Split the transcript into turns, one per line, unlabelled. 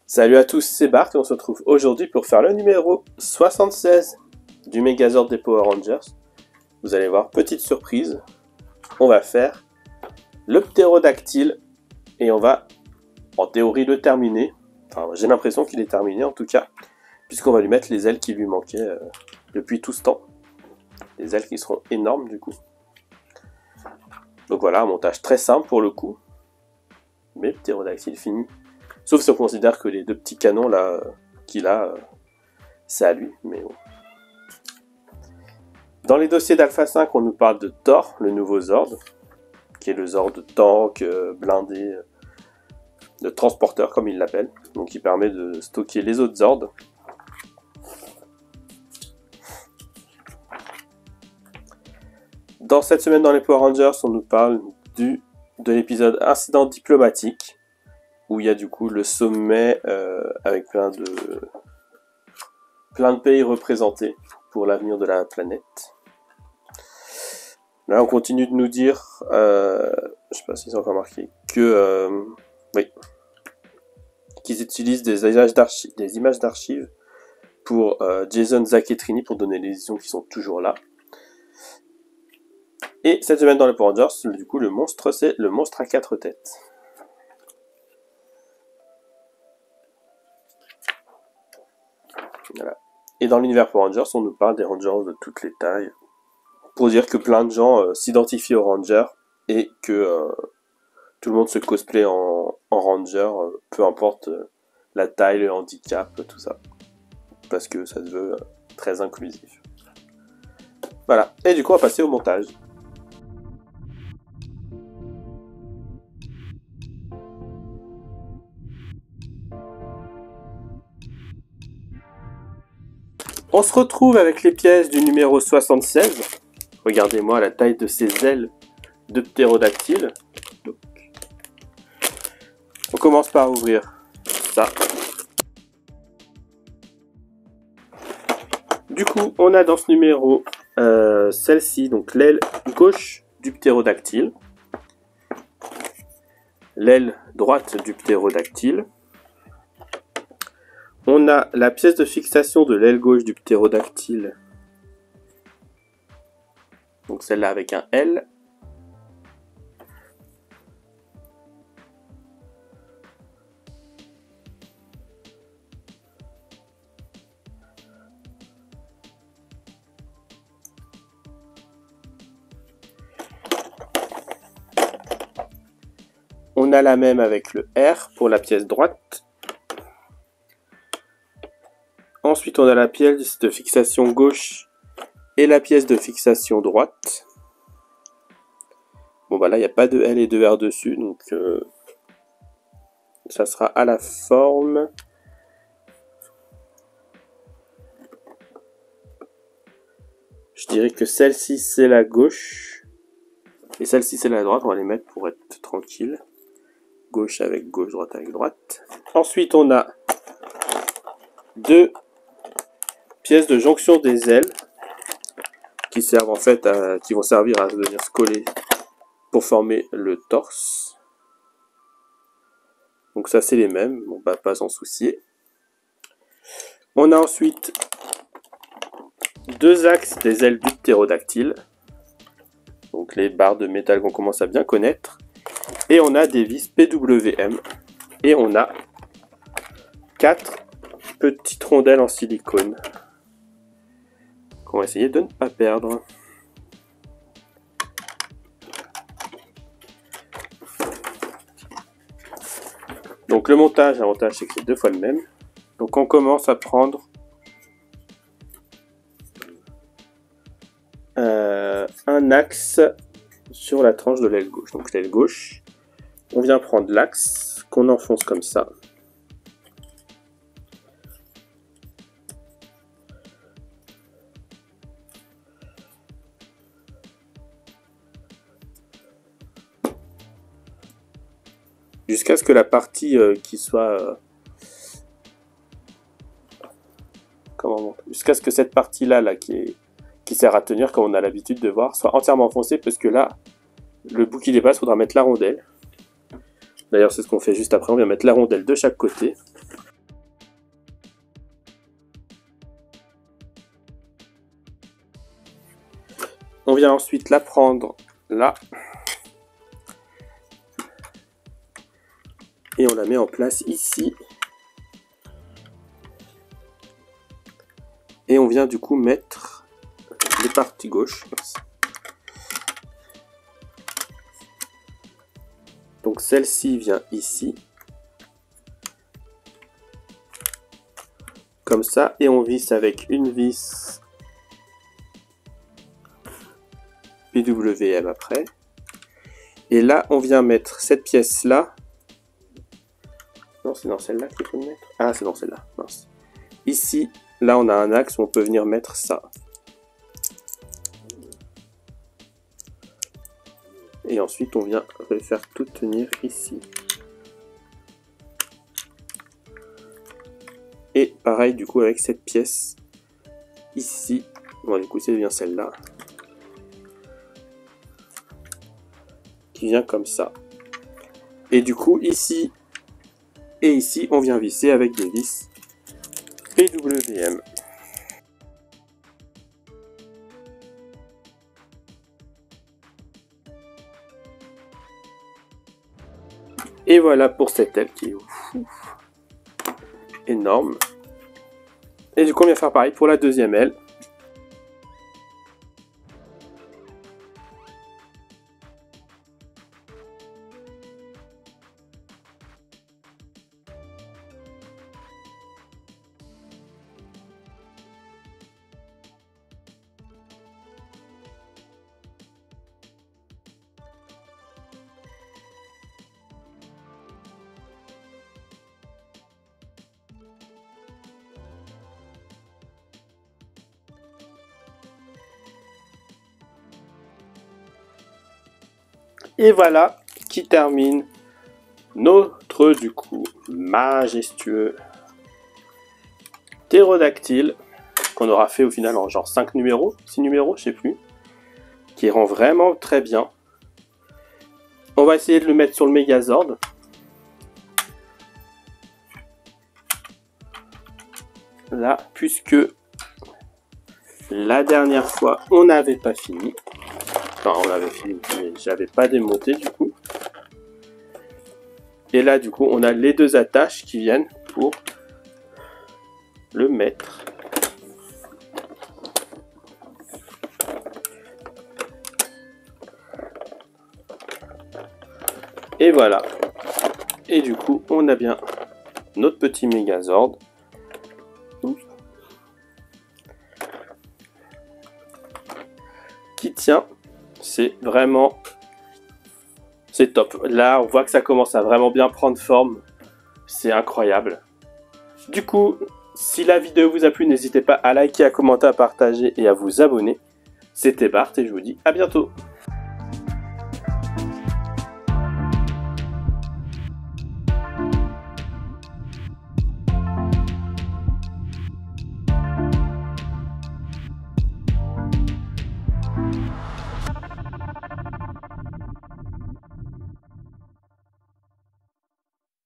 Salut à tous, c'est Bart et on se retrouve aujourd'hui pour faire le numéro 76 du Megazord des Power Rangers. Vous allez voir, petite surprise, on va faire le ptérodactyle et on va en théorie le terminer. Enfin, j'ai l'impression qu'il est terminé en tout cas, puisqu'on va lui mettre les ailes qui lui manquaient depuis tout ce temps. Les ailes qui seront énormes du coup. Donc voilà, un montage très simple pour le coup. Mais le ptérodactyle fini. Sauf si on considère que les deux petits canons là qu'il a, c'est à lui, mais bon. Dans les dossiers d'Alpha 5, on nous parle de Thor, le nouveau Zord, qui est le Zord de tank, blindé, de transporteur comme il l'appelle, donc qui permet de stocker les autres Zords. Dans cette semaine dans les Power Rangers, on nous parle de l'épisode Incident diplomatique, où il y a du coup le sommet avec plein de pays représentés pour l'avenir de la planète. Là, on continue de nous dire, je sais pas si c'est encore marqué, que oui, qu'ils utilisent des images d'archives pour Jason, Zach et Trini pour donner les visions qui sont toujours là. Et cette semaine dans les Power Rangers, du coup, le monstre, c'est le monstre à 4 têtes. Voilà. Et dans l'univers Power Rangers, on nous parle des Rangers de toutes les tailles, pour dire que plein de gens s'identifient aux Rangers et que tout le monde se cosplay en Ranger, peu importe la taille, le handicap, tout ça. Parce que ça se veut très inclusif. Voilà, et du coup on va passer au montage. On se retrouve avec les pièces du numéro 76. Regardez-moi la taille de ces ailes de ptérodactyle. On commence par ouvrir ça. Du coup, on a dans ce numéro celle-ci, donc l'aile gauche du ptérodactyle, l'aile droite du ptérodactyle. On a la pièce de fixation de l'aile gauche du ptérodactyle, donc celle-là avec un L. On a la même avec le R pour la pièce droite. Ensuite, on a la pièce de fixation gauche et la pièce de fixation droite. Bon, bah là, il n'y a pas de L et de R dessus, donc ça sera à la forme. Je dirais que celle-ci, c'est la gauche. Et celle-ci, c'est la droite. On va les mettre pour être tranquille. Gauche avec gauche, droite avec droite. Ensuite, on a deux pièces de jonction des ailes qui servent en fait qui vont servir à venir se coller pour former le torse. Donc ça c'est les mêmes, on va pas s'en soucier. On a ensuite deux axes des ailes du ptérodactyle, donc les barres de métal qu'on commence à bien connaître, et on a des vis PWM, et on a 4 petites rondelles en silicone qu'on va essayer de ne pas perdre. Donc le montage, l'avantage c'est que c'est 2 fois le même. Donc on commence à prendre un axe sur la tranche de l'aile gauche. Donc l'aile gauche, on vient prendre l'axe qu'on enfonce comme ça. Jusqu'à ce que la partie qui soit... jusqu'à ce que cette partie-là qui sert à tenir, comme on a l'habitude de voir, soit entièrement enfoncée, parce que là, le bout qui dépasse, il faudra mettre la rondelle. D'ailleurs, c'est ce qu'on fait juste après, on vient mettre la rondelle de chaque côté. On vient ensuite la prendre là. Et on la met en place ici. Et on vient du coup mettre les parties gauches. Donc celle-ci vient ici. Comme ça. Et on visse avec une vis PWM après. Et là, on vient mettre cette pièce-là. Non, c'est dans celle-là qu'il faut le mettre. Ah, c'est dans celle-là. Mince. Ici, là, on a un axe où on peut venir mettre ça. Et ensuite, on vient faire tout tenir ici. Et pareil, du coup, avec cette pièce ici. Bon, du coup, c'est bien celle-là. Qui vient comme ça. Et du coup, ici et ici, on vient visser avec des vis PWM. Et voilà pour cette aile qui est énorme. Et du coup, on vient faire pareil pour la deuxième aile. Et voilà qui termine notre, du coup, majestueux ptérodactyle qu'on aura fait au final en genre 5 numéros, 6 numéros, je sais plus, qui rend vraiment très bien. On va essayer de le mettre sur le Megazord. Là, puisque la dernière fois, on n'avait pas fini. Enfin, on avait fini, mais j'avais pas démonté du coup. Et là, du coup, on a les deux attaches qui viennent pour le mettre. Et voilà. Et du coup, on a bien notre petit Megazord. Qui tient. C'est vraiment... C'est top. Là, on voit que ça commence à vraiment bien prendre forme. C'est incroyable. Du coup, si la vidéo vous a plu, n'hésitez pas à liker, à commenter, à partager et à vous abonner. C'était Bart et je vous dis à bientôt.